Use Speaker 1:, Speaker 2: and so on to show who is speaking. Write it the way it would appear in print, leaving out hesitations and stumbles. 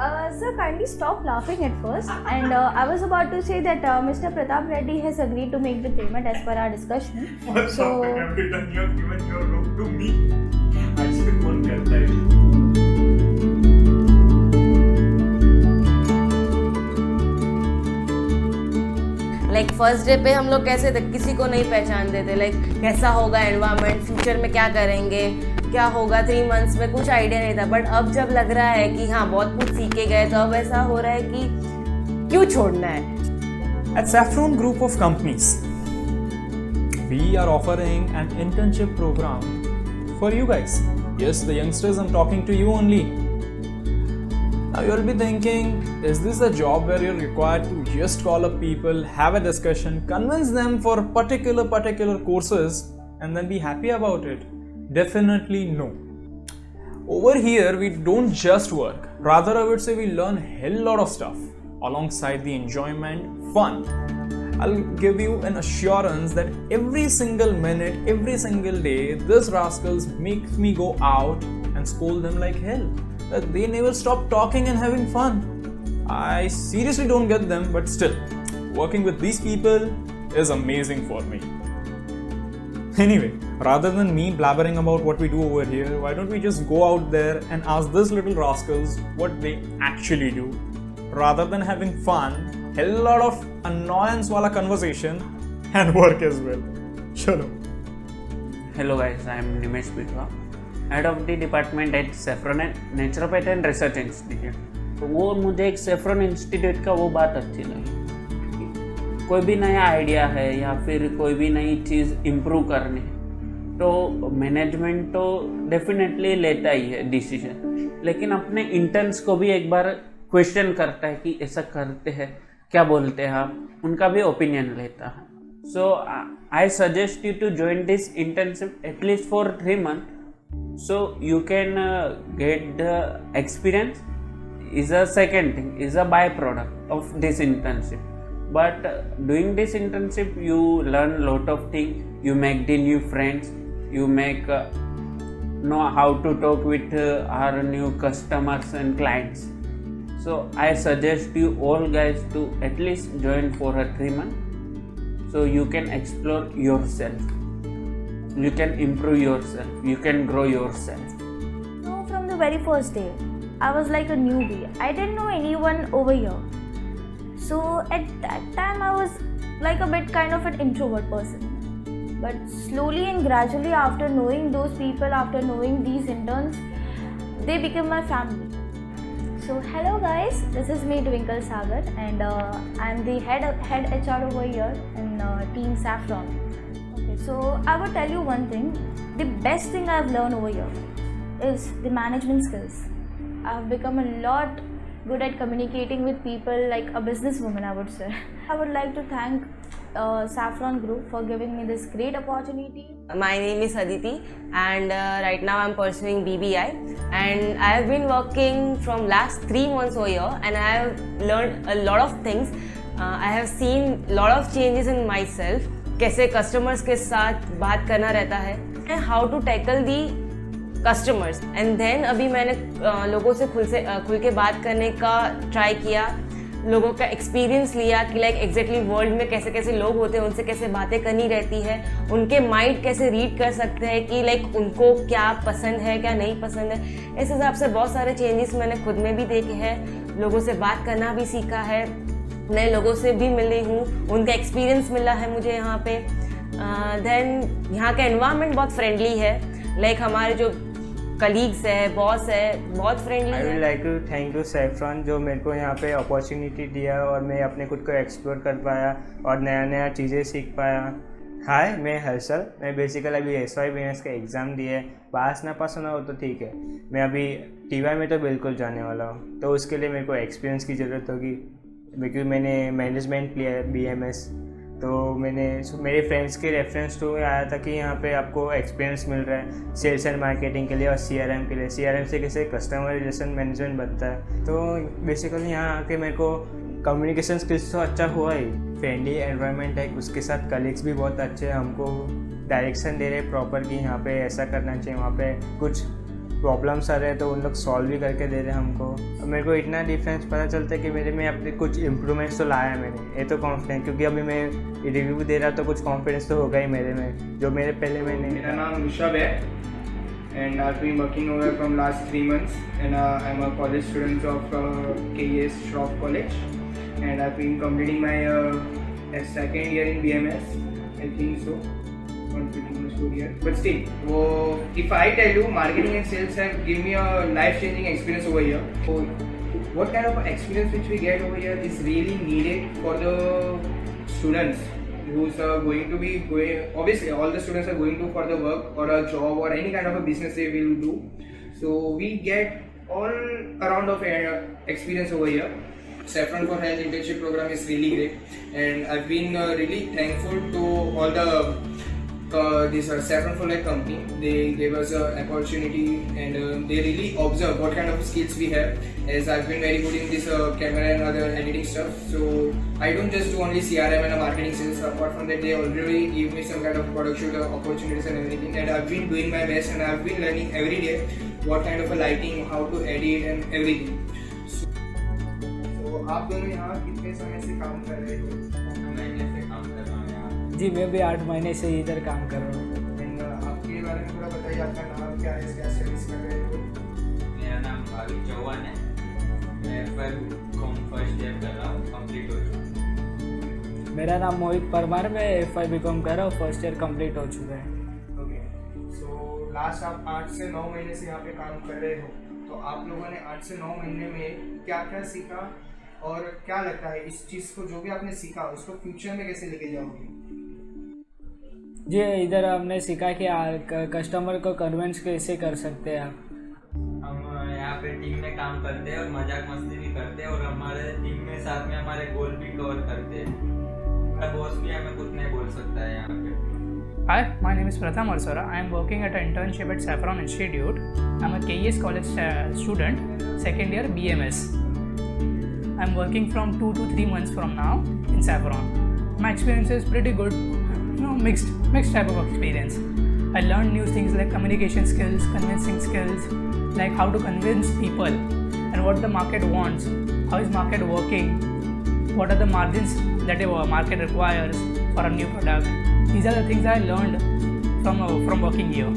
Speaker 1: Sir, kindly stop laughing at first. And I was about to say that Mr. Pratap Reddy has agreed to make the payment as per our discussion.
Speaker 2: What
Speaker 1: So,
Speaker 2: shopping have you done? You have given your room to me. ऐसे कौन करता है?
Speaker 3: Like first day पे हम लोग कैसे थे, किसी को नहीं पहचानते थे. लाइक कैसा होगा एनवायरनमेंट, फ्यूचर में क्या करेंगे, क्या होगा 3 मंथ्स में, कुछ आइडिया नहीं था. बट अब जब लग रहा है कि हाँ बहुत कुछ सीखे गए, तो अब ऐसा हो रहा है कि क्यों छोड़ना है.
Speaker 4: At Saffron Group of Companies, we are offering an internship program for you guys. Yes, the youngsters, I'm talking to you only. Now you'll be thinking, is this a job where you're required to just call up people, have a discussion, convince them for particular courses and then be happy about it? Definitely no. Over here, we don't just work. Rather, I would say we learn a hell lot of stuff alongside the enjoyment, fun. I'll give you an assurance that every single minute, every single day, these rascals make me go out and scold them like hell. That they never stop talking and having fun. I seriously don't get them, but still, working with these people is amazing for me. Anyway, rather than me blabbering about what we do over here, why don't we just go out there and ask these little rascals what they actually do? Rather than having fun, hell lot of annoyance wala conversation and work as well. Chalo.
Speaker 5: Hello guys, I am Nimesh Pitwa, head of the department at Saffron Naturopath and Research Institute. तो वो मुझे एक saffron institute का वो बात अच्छी लगी. कोई भी नया आइडिया है या फिर कोई भी नई चीज़ इम्प्रूव करनी है तो मैनेजमेंट तो डेफिनेटली लेता ही है डिसीजन, लेकिन अपने इंटर्न्स को भी एक बार क्वेश्चन करता है कि ऐसा करते हैं, क्या बोलते हैं आप, उनका भी ओपिनियन लेता है. So I suggest you to join this internship at least for 3 months so you can get the experience. Is a second thing, is a byproduct of this internship, but doing this internship you learn lot of things, you make the new friends, you make know how to talk with our new customers and clients. So I suggest you all guys to at least join for a 3 months so you can explore yourself, you can improve yourself, you can grow yourself.
Speaker 1: so from the very first day, I was like a newbie. I didn't know anyone over here. So at that time, I was like a bit kind of an introvert person. But slowly and gradually, after knowing those people, after knowing these interns, they became my family. So hello guys, this is me Twinkle Sagar, and I'm the head HR over here in Team Saffron. Okay, so I would tell you one thing. The best thing I've learned over here is the management skills. I've become a lot good at communicating with people like a businesswoman, I would say. I would like to thank Saffron Group for giving me this great opportunity.
Speaker 3: My name is Aditi, and right now I'm pursuing BBI, and I have been working from last 3 months over here, and I have learned a lot of things. I have seen lot of changes in myself. कैसे customers के साथ बात करना रहता है, and how to tackle the customers. And then अभी मैंने लोगों से खुल के बात करने का ट्राई किया, लोगों का एक्सपीरियंस लिया कि लाइक एग्जैक्टली वर्ल्ड में कैसे कैसे लोग होते हैं, उनसे कैसे बातें करनी रहती है, उनके माइंड कैसे रीड कर सकते हैं कि लाइक उनको क्या पसंद है क्या नहीं पसंद है. इस हिसाब से बहुत सारे चेंजेस मैंने खुद में भी देखे हैं, लोगों से बात करना भी सीखा है, नए लोगों से भी मिली हूँ, उनका एक्सपीरियंस मिला है मुझे यहाँ पे. देन यहाँ का एनवायरनमेंट बहुत फ्रेंडली है, लाइक हमारे जो कलीग्स है, बॉस है, बहुत फ्रेंडली है.
Speaker 6: I would like to thank you Saffron जो मेरे को यहाँ पे अपॉर्चुनिटी दिया और मैं अपने खुद को एक्सप्लोर कर पाया और नया चीज़ें सीख पाया. हाय, मैं हर्षल. मैं बेसिकली अभी SYBNS का एग्ज़ाम दिया है. पास ना पास होना हो तो ठीक है, मैं अभी TY में तो बिल्कुल जाने वाला हूँ. तो उसके लिए मेरे को एक्सपीरियंस की ज़रूरत होगी, बिकॉज मैंने मैनेजमेंट लिया है BMS. तो मेरे फ्रेंड्स के रेफरेंस टू में आया था कि यहाँ पे आपको एक्सपीरियंस मिल रहा है सेल्स एंड मार्केटिंग के लिए और CRM के लिए. CRM से कैसे कस्टमर रिलेशन मैनेजमेंट बनता है. तो बेसिकली यहाँ आके मेरे को कम्युनिकेशन स्किल्स तो अच्छा हुआ ही, फ्रेंडली एनवायरनमेंट है, उसके साथ कलीग्स भी बहुत अच्छे हैं, हमको डायरेक्शन दे रहे प्रॉपर कि यहाँ पे ऐसा करना चाहिए, वहाँ पे कुछ प्रॉब्लम्स आ रहे हैं तो उन लोग सॉल्व भी करके दे रहे हैं हमको। अब मेरे को इतना डिफरेंस पता चलता है कि मेरे में अपने कुछ इम्प्रूवमेंट्स तो लाया है मैंने, ये तो कॉन्फिडेंस, क्योंकि अभी मैं रिव्यू दे रहा तो कुछ कॉन्फिडेंस तो होगा ही मेरे में, जो मेरे पहले में नहीं।
Speaker 7: मेरा नाम ऋषभ है and I've been working over from last 3 months and I'm a college student of KES Shroff College and I've been completing my second year in BMS, I think so, not pretty much good year, but still, if I tell you, marketing and sales have given me a life-changing experience over here. So what kind of experience which we get over here is really needed for the students who's going to be going, obviously all the students are going to for the work or a job or any kind of a business they will do, so we get all around of experience over here. Saffron for Health internship program is really great and I've been really thankful to all the this Saffron for Life company. They gave us an opportunity and they really observe what kind of skills we have, as I've been very good in this camera and other editing stuff, so I don't just do only CRM and marketing sales. Apart from that, they already give me some kind of production opportunities and everything, and I've been doing my best and I've been learning every day what kind of a lighting, how to edit and everything. So आप दोनों यहाँ कितने समय से काम कर रहे हो?
Speaker 2: महीने से काम कर रहा हूँ यहाँ।
Speaker 8: जी मैं भी 8 महीने से इधर काम कर रहा हूँ।
Speaker 7: And आपके बारे में थोड़ा बताइए, आपका नाम क्या है, क्या स्टडीज कर रहे हो?
Speaker 2: मेरा नाम भाविक चौहान है, मैं F5 फर्स्ट ईयर कर रहा हूँ, कंप्लीट हो चुका।
Speaker 8: मेरा नाम मोहित परमार, मैं F5 बीकॉम कर रहा हूँ, फर्स्ट ईयर कंप्लीट हो चुका है।
Speaker 7: ओके, सो लास्ट आप 8 से 9 महीने से यहाँ पे काम कर रहे हो, तो आप लोगों ने 8 से 9 महीने में क्या क्या सीखा और क्या लगता है इस चीज़ को, जो भी आपने सीखा उसको फ्यूचर में कैसे लेके जाओगे?
Speaker 8: जी इधर हमने सीखा कि कस्टमर को कन्विंस कैसे कर सकते हैं आप।
Speaker 2: हम यहाँ पे टीम में काम करते हैं और मजाक मस्ती भी करते हैं और हमारे टीम में साथ में हमारे गोल भी कवर करते हैं। हमारा बॉस भी हमें कुछ नहीं बोल सकता है यहाँ पे।
Speaker 9: Hi, my name is Pratham Arsara. I am working at an internship at Saffron Institute. I am a KES college student, second year BMS. I am working from 2 to 3 months from now in Saffron. My experience is pretty good, mixed type of experience. I learned new things like communication skills, convincing skills, like how to convince people and what the market wants, how is market working, what are the margins that the market requires for a new product. These are the things I learned from working here.